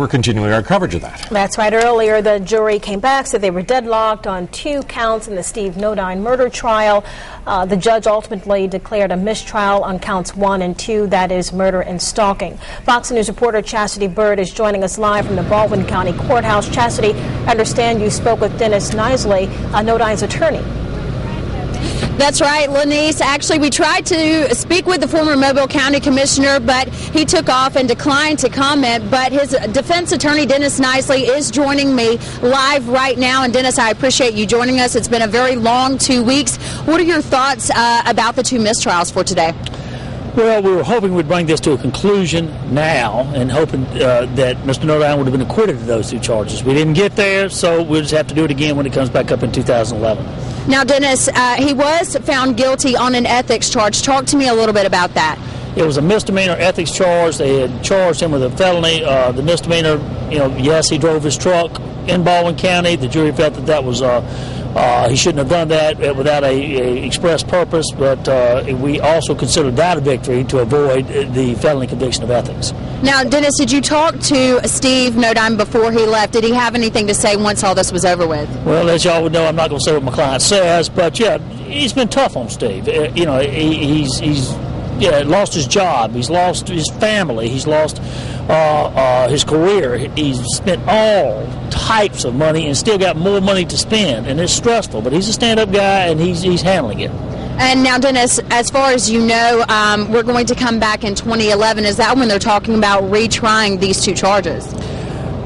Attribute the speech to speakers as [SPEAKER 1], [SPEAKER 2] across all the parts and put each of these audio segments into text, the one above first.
[SPEAKER 1] we're continuing our coverage of that.
[SPEAKER 2] That's right. Earlier, the jury came back, said they were deadlocked on 2 counts in the Steve Nodine murder trial. The judge ultimately declared a mistrial on counts 1 and 2, that is murder and stalking. Fox News reporter Chastity Bird is joining us live from the Baldwin County Courthouse. Chastity, I understand you spoke with Dennis Nisley, Nodine's attorney.
[SPEAKER 3] That's right, Lanice. Actually, we tried to speak with the former Mobile County Commissioner, but he took off and declined to comment. But his defense attorney, Dennis Nisley, is joining me live right now. And Dennis, I appreciate you joining us. It's been a very long 2 weeks. What are your thoughts about the 2 mistrials for today?
[SPEAKER 4] Well, we were hoping we'd bring this to a conclusion now and hoping that Mr. Nodine would have been acquitted of those 2 charges. We didn't get there, so we'll just have to do it again when it comes back up in 2011.
[SPEAKER 3] Now, Dennis, he was found guilty on an ethics charge. Talk to me a little bit about that.
[SPEAKER 4] It was a misdemeanor ethics charge. They had charged him with a felony. The misdemeanor, yes, he drove his truck in Baldwin County. The jury felt that was he shouldn't have done that without a express purpose, but we also considered that a victory to avoid the felony conviction of ethics.
[SPEAKER 3] Now, Dennis, did you talk to Steve Nodine before he left? Did he have anything to say once all this was over with?
[SPEAKER 4] Well, as y'all would know, I'm not going to say what my client says, but yeah, he's been tough on Steve. He's lost his job. He's lost his family. He's lost his career. He's spent all types of money and still got more money to spend, and it's stressful. But he's a stand-up guy, and he's handling it.
[SPEAKER 3] And now, Dennis, as far as you know, we're going to come back in 2011. Is that when they're talking about retrying these 2 charges?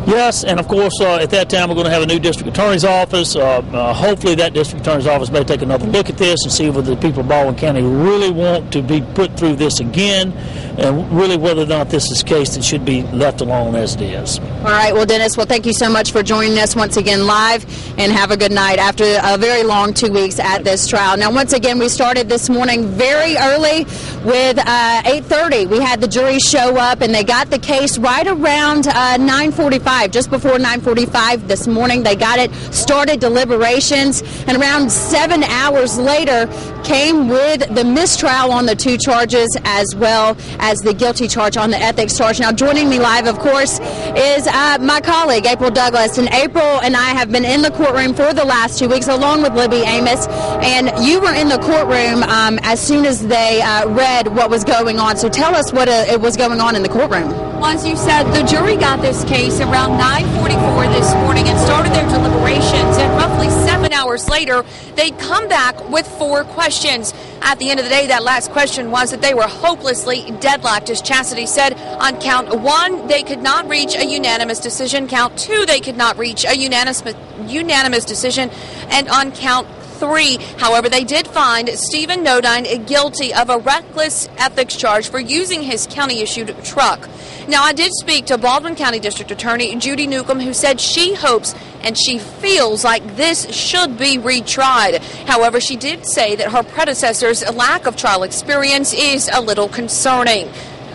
[SPEAKER 4] Yes, and of course, at that time, we're going to have a new district attorney's office. Hopefully, that district attorney's office may take another look at this and see whether the people of Baldwin County really want to be put through this again, and really whether or not this is a case that should be left alone as it is.
[SPEAKER 3] All right. Well, Dennis, thank you so much for joining us once again live, and have a good night after a very long 2 weeks at this trial. Now, once again, we started this morning very early with 8:30. We had the jury show up, and they got the case right around 9:45. Just before 9:45 this morning, they got it started, deliberations, and around 7 hours later came with the mistrial on the 2 charges as well as the guilty charge on the ethics charge. Now, joining me live, of course, is my colleague, April Douglas. And April and I have been in the courtroom for the last 2 weeks, along with Libby Amos. And you were in the courtroom as soon as they read what was going on. So tell us what was going on in the courtroom.
[SPEAKER 5] Well, as you said, the jury got this case around 9:44 this morning and started their deliberations. And roughly 7 hours later, they come back with 4 questions. At the end of the day, that last question was that they were hopelessly deadlocked. As Chastity said, on count 1, they could not reach a unanimous decision. Count 2, they could not reach a unanimous decision. And on count 3, however, they did find Stephen Nodine guilty of a reckless ethics charge for using his county-issued truck. Now, I did speak to Baldwin County District Attorney Judy Newcomb, who said she hopes and she feels like this should be retried. However, she did say that her predecessor's lack of trial experience is a little concerning.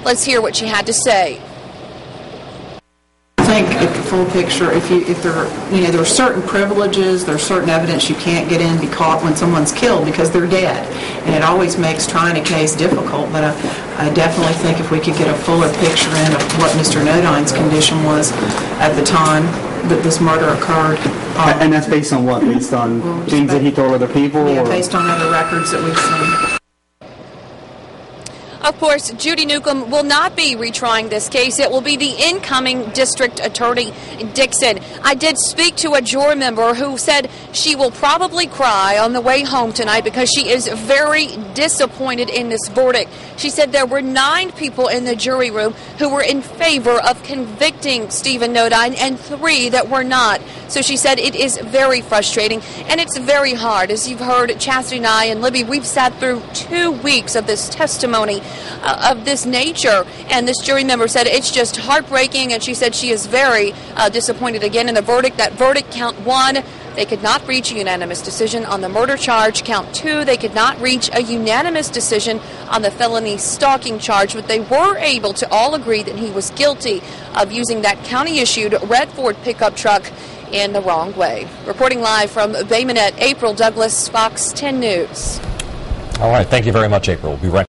[SPEAKER 5] Let's hear what she had to say.
[SPEAKER 6] I think if the full picture, if there are certain privileges, there's certain evidence you can't get in, be caught when someone's killed because they're dead, and it always makes trying a case difficult. But I definitely think if we could get a fuller picture in of what Mr. Nodine's condition was at the time that this murder occurred.
[SPEAKER 7] And that's based on what? Based on things that he told other people?
[SPEAKER 6] Yeah, based on other records that we've seen.
[SPEAKER 5] Of course, Judy Newcomb will not be retrying this case. It will be the incoming district attorney, Dixon. I did speak to a juror member who said she will probably cry on the way home tonight because she is very disappointed in this verdict. She said there were 9 people in the jury room who were in favor of convicting Stephen Nodine and 3 that were not. So she said it is very frustrating and it's very hard. As you've heard, Chastity and I and Libby, we've sat through 2 weeks of this testimony of this nature, and this jury member said it's just heartbreaking, and she said she is very disappointed again in the verdict. That verdict, count 1, they could not reach a unanimous decision on the murder charge. Count 2, they could not reach a unanimous decision on the felony stalking charge, but they were able to all agree that he was guilty of using that county-issued red Ford pickup truck in the wrong way. Reporting live from Bay Minette, April Douglas, Fox 10 News.
[SPEAKER 1] All right, thank you very much, April. We'll be right